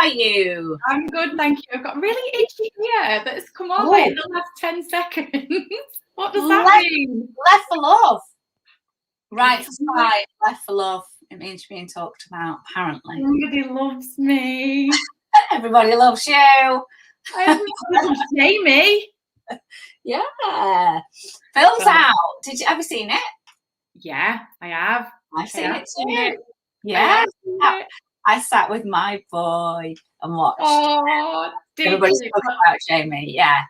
are you? I'm good, thank you. I've got really itchy ear that's come on Oh. in the last 10 seconds. What does that mean? Left for love. Right side, left for love. It means you're being talked about, apparently. Somebody loves me. Everybody loves you. Everybody loves Jamie. Yeah. Film's out. Have you seen it? Yeah, I have. I've seen it too. It. Yeah. I sat with my boy and watched. Oh, everybody's talking about Jamie. Yeah.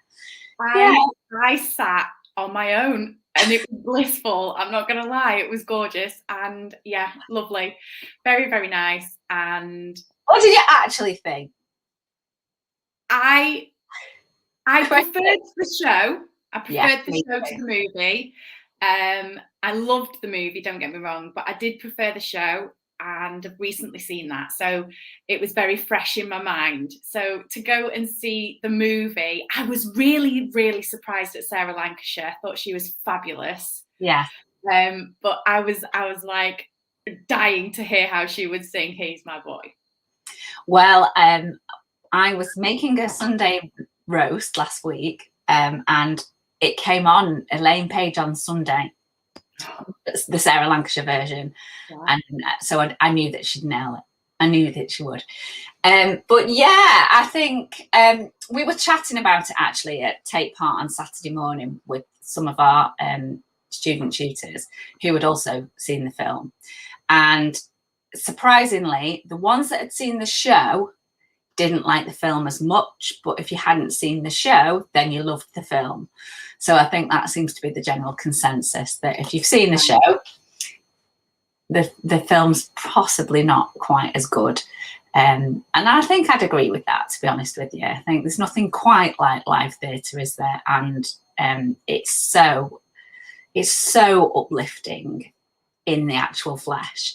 I sat on my own and it was blissful. I'm not gonna lie, it was gorgeous and yeah, lovely. Very, very nice. And what did you actually think? I preferred the show. I preferred the show to the movie. I loved the movie, don't get me wrong, but I did prefer the show and I've recently seen that. So it was very fresh in my mind. So to go and see the movie, I was really, really surprised at Sarah Lancashire. I thought she was fabulous. Yeah. But I was like dying to hear how she would sing He's My Boy. Well, I was making a Sunday roast last week and it came on Elaine Page on Sunday, the Sarah Lancashire version. Yeah. And so I knew that she'd nail it. I knew that she would. But yeah, I think we were chatting about it actually at Take Part on Saturday morning with some of our student tutors who had also seen the film. And surprisingly, the ones that had seen the show didn't like the film as much, but if you hadn't seen the show, then you loved the film. So I think that seems to be the general consensus, that if you've seen the show, the film's possibly not quite as good. And I think I'd agree with that, to be honest with you. I think there's nothing quite like live theatre, is there? And it's so uplifting in the actual flesh.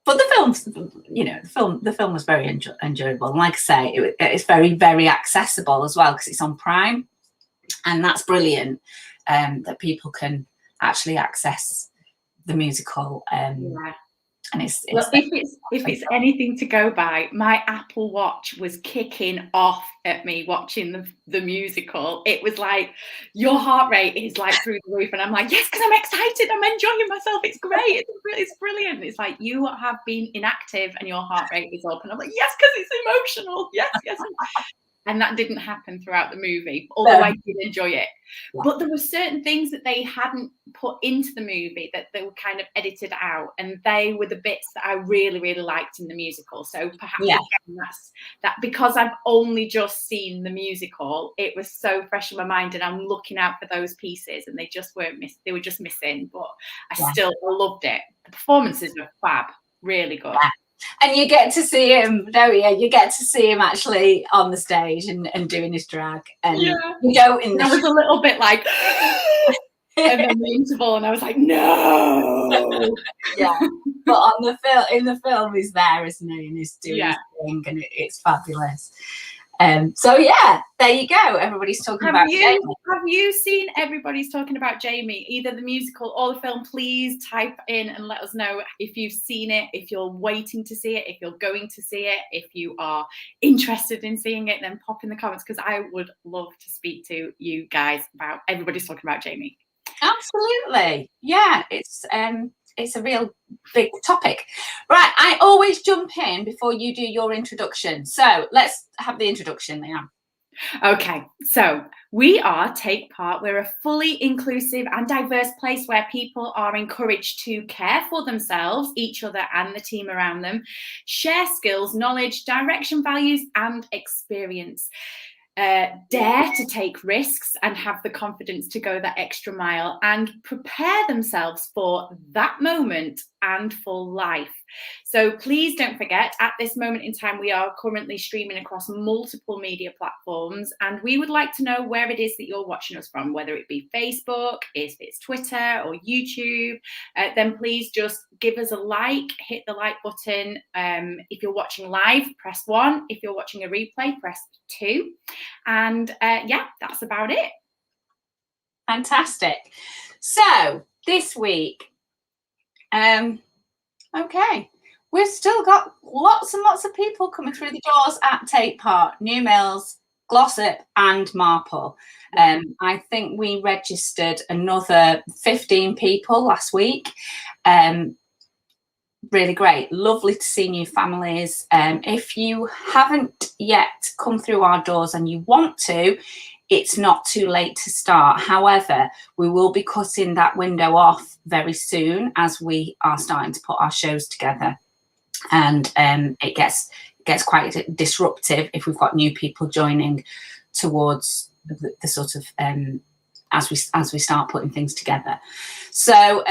But the film's, the film was very enjoyable. And like I say, it's very, very accessible as well because it's on Prime. And that's brilliant that people can actually access the musical. And it's well, if it's anything to go by, my Apple Watch was kicking off at me watching the musical. It was like your heart rate is like through the roof, and I'm like, yes, because I'm excited. I'm enjoying myself. It's great. It's brilliant. It's like you have been inactive and your heart rate is up, and I'm like, yes, because it's emotional. Yes. And that didn't happen throughout the movie, although I did enjoy it. Yeah. But there were certain things that they hadn't put into the movie that they were kind of edited out, and they were the bits that I really, really liked in the musical. So perhaps again, that's that, because I've only just seen the musical, it was so fresh in my mind, and I'm looking out for those pieces, and they just weren't they were just missing. But I still loved it. The performances were fab, really good. Yeah. And you get to see him, don't you? You get to see him actually on the stage and doing his drag. And I was a little bit like, and then the interval, and I was like, no. Yeah, but in the film, he's there, isn't he? And he's doing his thing, and it's fabulous. So yeah, there you go. Everybody's talking about Jamie. Have you seen Everybody's Talking About Jamie, either the musical or the film? Please type in and let us know if you've seen it, if you're waiting to see it, if you're going to see it, if you are interested in seeing it, then pop in the comments, because I would love to speak to you guys about Everybody's Talking About Jamie. Absolutely. Yeah, it's a real big topic. Right, I always jump in before you do your introduction. So let's have the introduction, Leanne. Okay, so we are Take Part. We're a fully inclusive and diverse place where people are encouraged to care for themselves, each other and the team around them, share skills, knowledge, direction, values and experience. Dare to take risks and have the confidence to go that extra mile and prepare themselves for that moment and for life. So please don't forget, at this moment in time, we are currently streaming across multiple media platforms, and we would like to know where it is that you're watching us from, whether it be Facebook, if it's Twitter or YouTube. Then please just give us a like, hit the like button. If you're watching live, press 1. If you're watching a replay, press 2. And yeah, that's about it. Fantastic. So this week, okay, we've still got lots and lots of people coming through the doors at Take Part, New Mills, Glossop and Marple. I think we registered another 15 people last week. Really great. Lovely to see new families. If you haven't yet come through our doors and you want to, it's not too late to start. However, we will be cutting that window off very soon as we are starting to put our shows together. And it gets quite disruptive if we've got new people joining towards the sort of as we start putting things together. So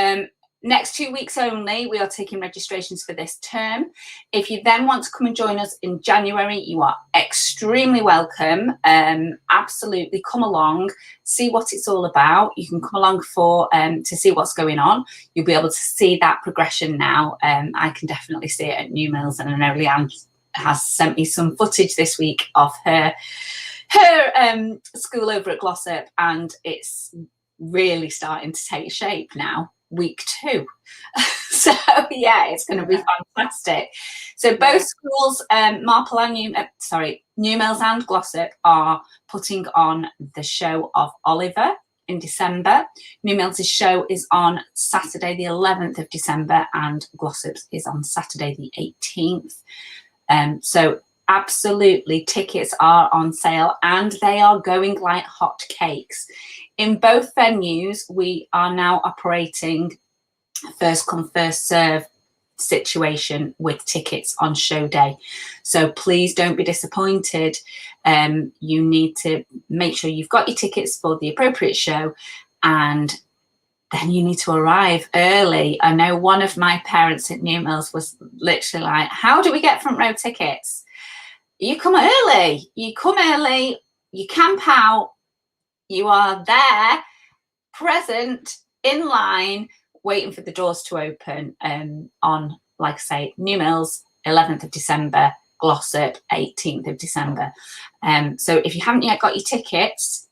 next 2 weeks only, we are taking registrations for this term. If you then want to come and join us in January, you are extremely welcome. Absolutely come along, see what it's all about. You can come along for to see what's going on. You'll be able to see that progression now. I can definitely see it at New Mills, and I know Leanne has sent me some footage this week of her school over at Glossop, and it's really starting to take shape now. Week 2. So yeah, it's going to be fantastic. So both schools, Marple and New Mills and Glossop, are putting on the show of Oliver in December. New Mills' show is on Saturday the 11th of December and Glossop's is on Saturday the 18th. So absolutely, tickets are on sale and they are going like hot cakes. In both venues, we are now operating first come, first serve situation with tickets on show day. So please don't be disappointed. You need to make sure you've got your tickets for the appropriate show, and then you need to arrive early. I know one of my parents at New Mills was literally like, how do we get front row tickets? You come early, you camp out, you are there, present, in line, waiting for the doors to open on, like I say, New Mills, 11th of December, Glossop, 18th of December. So if you haven't yet got your tickets,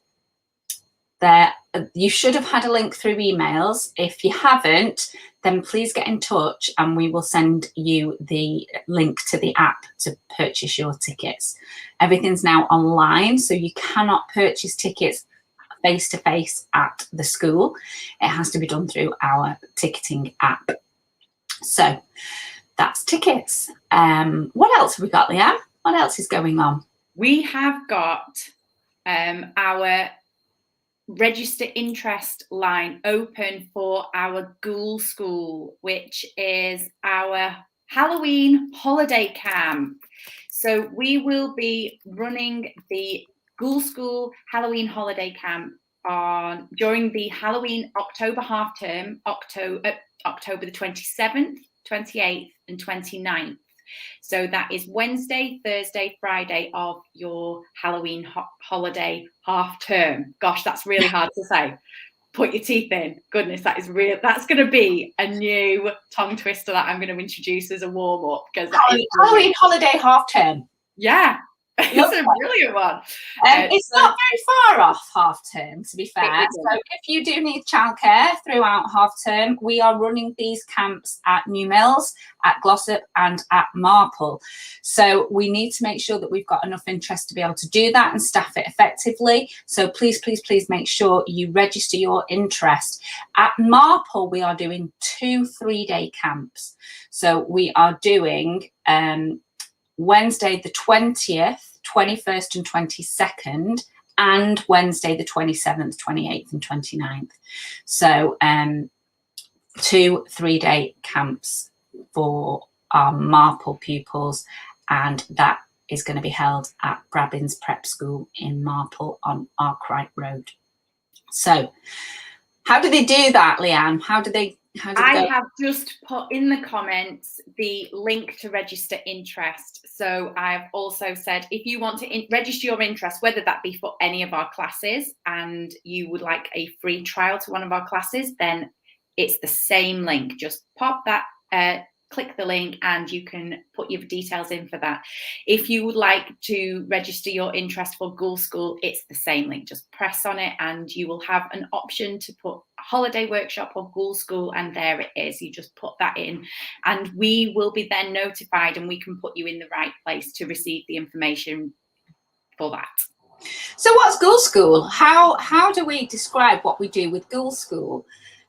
there, you should have had a link through emails. If you haven't, then please get in touch and we will send you the link to the app to purchase your tickets. Everything's now online, so you cannot purchase tickets face-to-face at the school. It has to be done through our ticketing app. So that's tickets. What else have we got, Leanne? What else is going on? We have got our register interest line open for our Ghoul School, which is our Halloween holiday camp. So we will be running the Ghoul School Halloween holiday camp during the Halloween October half term, October the 27th, 28th and 29th. So that is Wednesday, Thursday, Friday of your Halloween holiday half term. Gosh, that's really hard to say. Put your teeth in. Goodness, that is real. That's going to be a new tongue twister that I'm going to introduce as a warm up, because Halloween holiday half term. Yeah. It's a brilliant one. It's not very far off half term, to be fair. So if you do need childcare throughout half term, we are running these camps at New Mills, at Glossop and at Marple. So we need to make sure that we've got enough interest to be able to do that and staff it effectively. So please, please, please make sure you register your interest. At Marple, we are doing 2 3-day camps. So we are doing Wednesday the 20th, 21st and 22nd, and Wednesday the 27th, 28th and 29th. So 2 3-day camps for our Marple pupils, and that is going to be held at Brabbins Prep School in Marple on Arkwright Road. So how do they do that, Leanne? I have just put in the comments the link to register interest. So I've also said, if you want to register your interest, whether that be for any of our classes and you would like a free trial to one of our classes, then it's the same link. Just pop that, click the link and you can put your details in for that. If you would like to register your interest for Ghoul School, it's the same link. Just press on it and you will have an option to put holiday workshop or Ghoul School, and there it is. You just put that in, and we will be then notified, and we can put you in the right place to receive the information for that. So what's Ghoul School? How do we describe what we do with Ghoul School?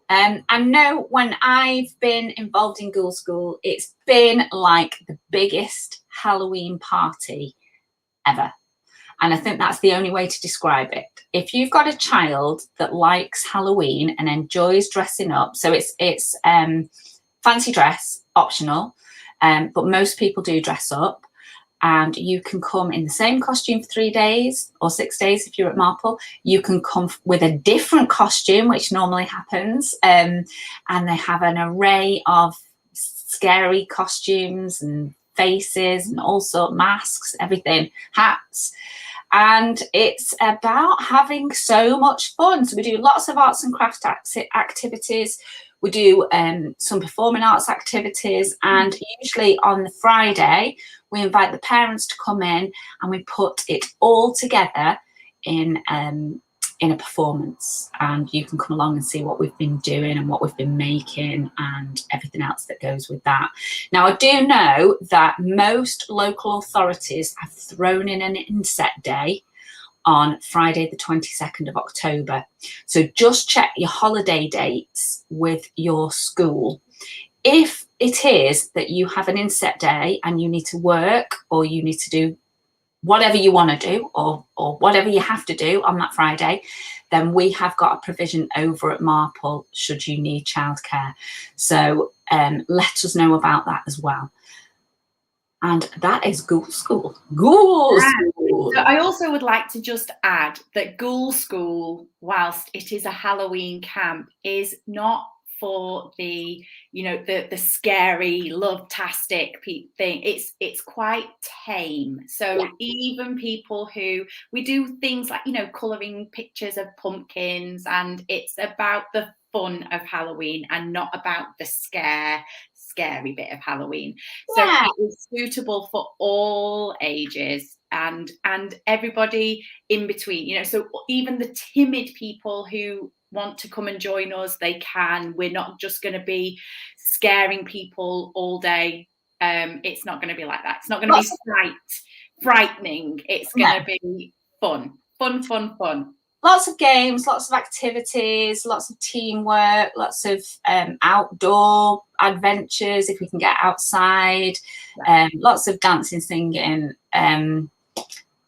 I know when I've been involved in Ghoul School, it's been like the biggest Halloween party ever. And I think that's the only way to describe it. If you've got a child that likes Halloween and enjoys dressing up, so it's fancy dress, optional, but most people do dress up. And you can come in the same costume for 3 days or 6 days if you're at Marple. You can come with a different costume, which normally happens. And they have an array of scary costumes and faces and all sorts, masks, everything, hats. And it's about having so much fun. So we do lots of arts and crafts activities. We do some performing arts activities, and usually on the Friday, we invite the parents to come in and we put it all together in a performance. And you can come along and see what we've been doing and what we've been making and everything else that goes with that. Now, I do know that most local authorities have thrown in an inset day on Friday the 22nd of October. So just check your holiday dates with your school. If it is that you have an inset day and you need to work or you need to do whatever you want to do or whatever you have to do on that Friday, then we have got a provision over at Marple should you need childcare. So let us know about that as well. And that is Ghoul School. Ghoul School. So I also would like to just add that Ghoul School, whilst it is a Halloween camp, is not for the, you know, the scary, love-tastic thing. It's quite tame. So even people who, we do things like, you know, colouring pictures of pumpkins, and it's about the fun of Halloween and not about the scary bit of Halloween. So it is suitable for all ages and everybody in between, you know. So even the timid people who want to come and join us, they can. We're not just going to be scaring people all day. It's not going to be like that. It's not going to be frightening. It's going to be fun. Lots of games, lots of activities, lots of teamwork, lots of outdoor adventures if we can get outside, lots of dancing, singing,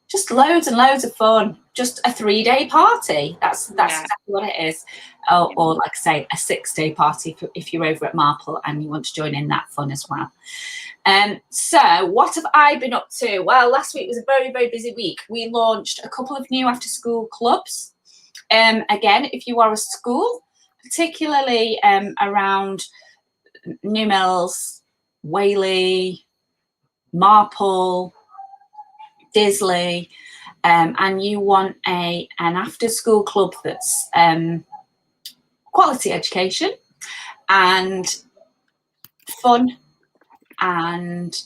just loads and loads of fun. Just a 3-day party. That's exactly what it is. Or like I say, a 6-day party if you're over at Marple and you want to join in that fun as well. So what have I been up to? Well, last week was a very, very busy week. We launched a couple of new after school clubs. Again, if you are a school, particularly around New Mills, Whaley, Marple, Disley, and you want an after school club that's quality education and fun and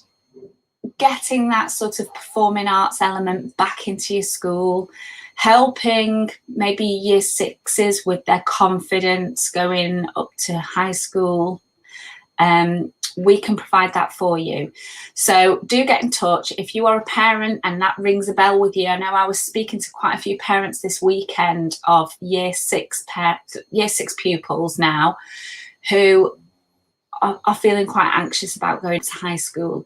getting that sort of performing arts element back into your school, helping maybe year sixes with their confidence going up to high school. We can provide that for you. So do get in touch if you are a parent and that rings a bell with you. I know I was speaking to quite a few parents this weekend of year six pupils now who are feeling quite anxious about going to high school.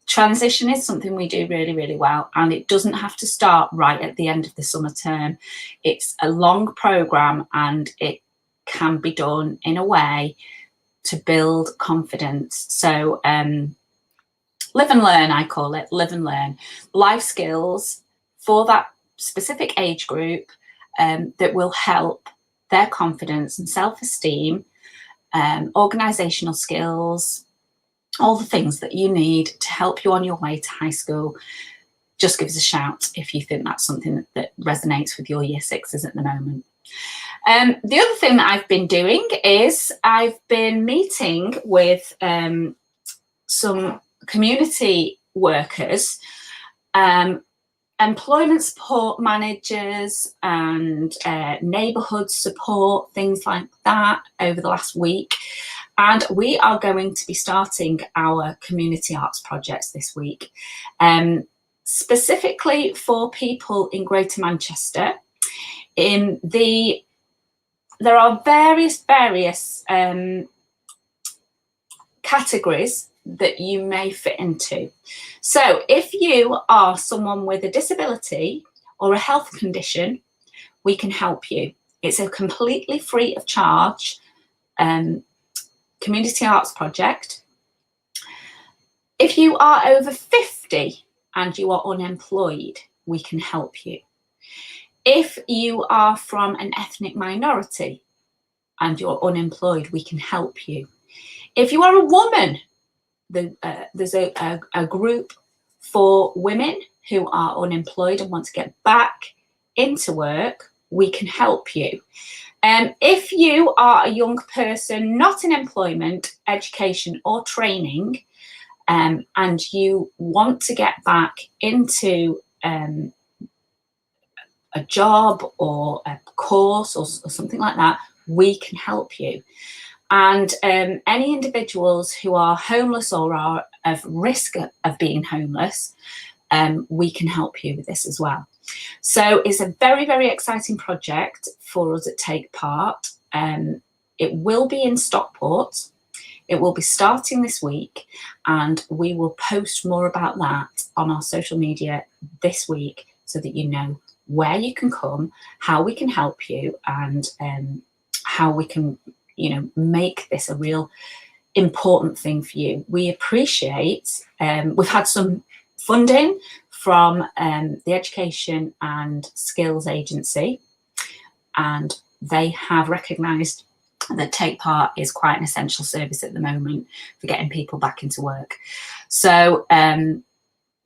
Transition is something we do really, really well, and it doesn't have to start right at the end of the summer term. It's a long programme and it can be done in a way to build confidence. So live and learn, I call it, live and learn. Life skills for that specific age group that will help their confidence and self-esteem, organisational skills, all the things that you need to help you on your way to high school. Just give us a shout if you think that's something that resonates with your year sixes at the moment. The other thing that I've been doing is I've been meeting with some community workers employment support managers and neighbourhood support, things like that, over the last week. And we are going to be starting our community arts projects this week, specifically for people in Greater Manchester. There are various categories that you may fit into. So if you are someone with a disability or a health condition, we can help you. It's a completely free of charge community arts project. If you are over 50 and you are unemployed, we can help you. If you are from an ethnic minority and you're unemployed, we can help you. If you are a woman, there's a group for women who are unemployed and want to get back into work. We can help you. If you are a young person not in employment, education or training, and you want to get back into a job or a course or something like that, we can help you. And any individuals who are homeless or are at risk of being homeless, we can help you with this as well. So it's a very, very exciting project for us at Take Part. It will be in Stockport. It will be starting this week, and we will post more about that on our social media this week so that you know where you can come, how we can help you, and how we can, make this a real important thing for you. We appreciate, we've had some funding from the Education and Skills Agency, and they have recognised that Take Part is quite an essential service at the moment for getting people back into work. So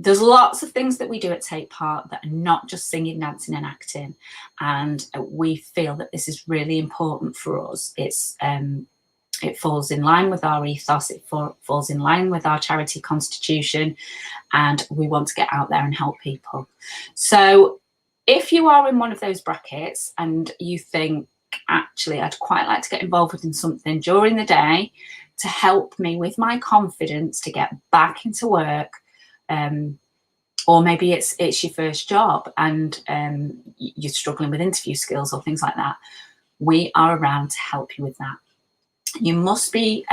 there's lots of things that we do at Take Part that are not just singing, dancing and acting, and we feel that this is really important for us. It falls in line with our ethos, it falls in line with our charity constitution, and we want to get out there and help people. So if you are in one of those brackets and you think, actually, I'd quite like to get involved in something during the day to help me with my confidence to get back into work, or maybe it's your first job and you're struggling with interview skills or things like that, we are around to help you with that. You must be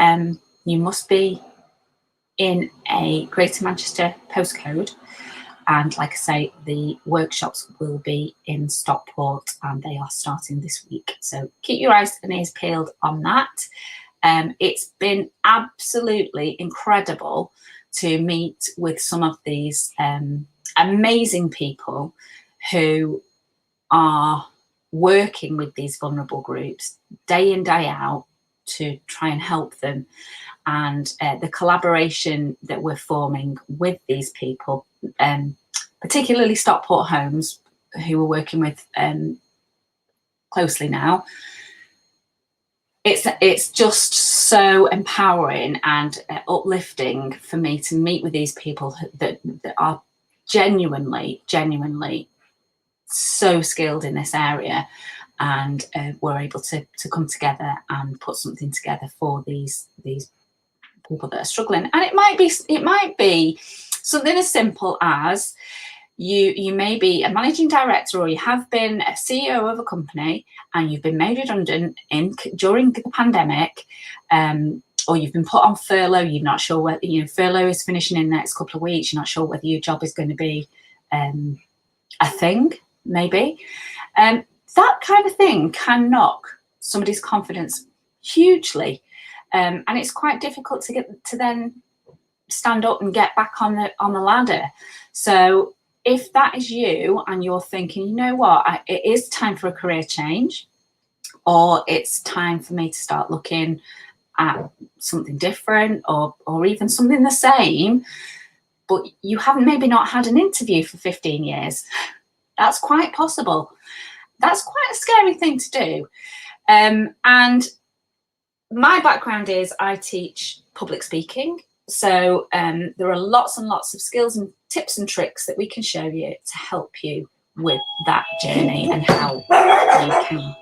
in a Greater Manchester postcode, and like I say, the workshops will be in Stockport and they are starting this week. So keep your eyes and ears peeled on that. It's been absolutely incredible to meet with some of these amazing people who are working with these vulnerable groups day in, day out to try and help them. And the collaboration that we're forming with these people, particularly Stockport Homes, who we're working with closely now, it's just so empowering and uplifting for me to meet with these people that are genuinely so skilled in this area, and we're able to come together and put something together for these people that are struggling. And it might be something as simple as you may be a managing director, or you have been a CEO of a company and you've been made redundant during the pandemic, or you've been put on furlough. You're not sure whether, furlough is finishing in the next couple of weeks. You're not sure whether your job is going to be a thing, maybe. That kind of thing can knock somebody's confidence hugely. And it's quite difficult to get to then stand up and get back on the ladder. So if that is you and you're thinking, you know what, it is time for a career change, or it's time for me to start looking at something different, or even something the same, but you haven't maybe not had an interview for 15 years, that's quite possible. That's quite a scary thing to do. And my background is I teach public speaking So there are lots and lots of skills and tips and tricks that we can show you to help you with that journey and how you can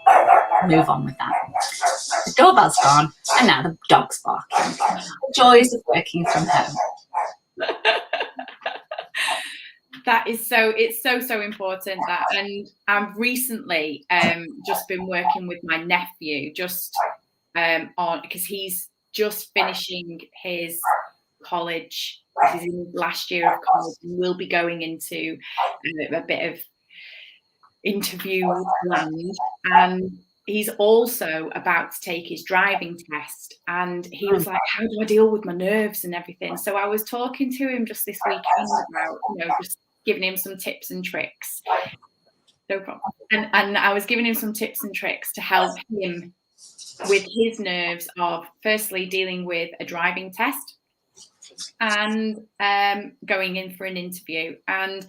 move on with that. The doorbell's gone, and now the dog's barking. The joys of working from home. That is it's so important that, and I've recently just been working with my nephew on, because he's just finishing his college. He's in his last year of college and will be going into a bit of interview land, and he's also about to take his driving test, and he was like, how do I deal with my nerves and everything? So I was talking to him just this weekend about, just giving him some tips and tricks. No problem. And I was giving him some tips and tricks to help him with his nerves of firstly dealing with a driving test and going in for an interview. And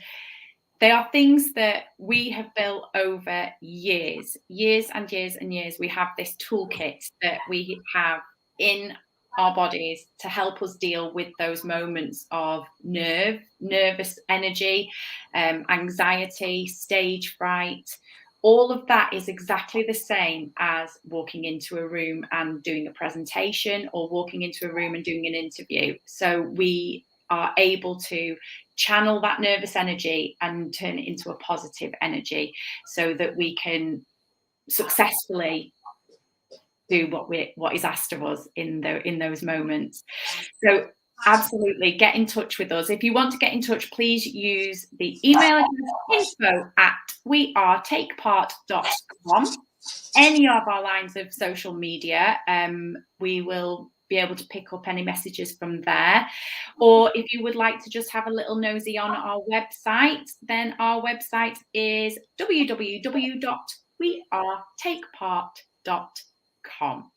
they are things that we have built over years and years and years. We have this toolkit that we have in our bodies to help us deal with those moments of nervous energy, anxiety, stage fright. All of that is exactly the same as walking into a room and doing a presentation, or walking into a room and doing an interview. So we are able to channel that nervous energy and turn it into a positive energy, so that we can successfully do what is asked of us in those moments. So absolutely get in touch with us. If you want to get in touch, please use the email address info@wearetakepart.com. Any of our lines of social media, we will be able to pick up any messages from there. Or if you would like to just have a little nosy on our website, then our website is www.wearetakepart.com.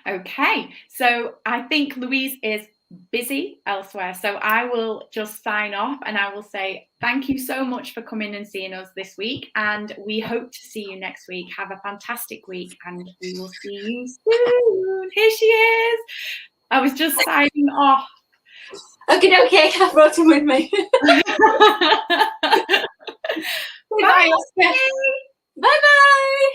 Okay, so I think Louise is busy elsewhere, so I will just sign off, and I will say thank you so much for coming and seeing us this week, and we hope to see you next week. Have a fantastic week, and we will see you soon. Here she is. I was just signing off. Okay, I brought him with me. Bye. Bye bye.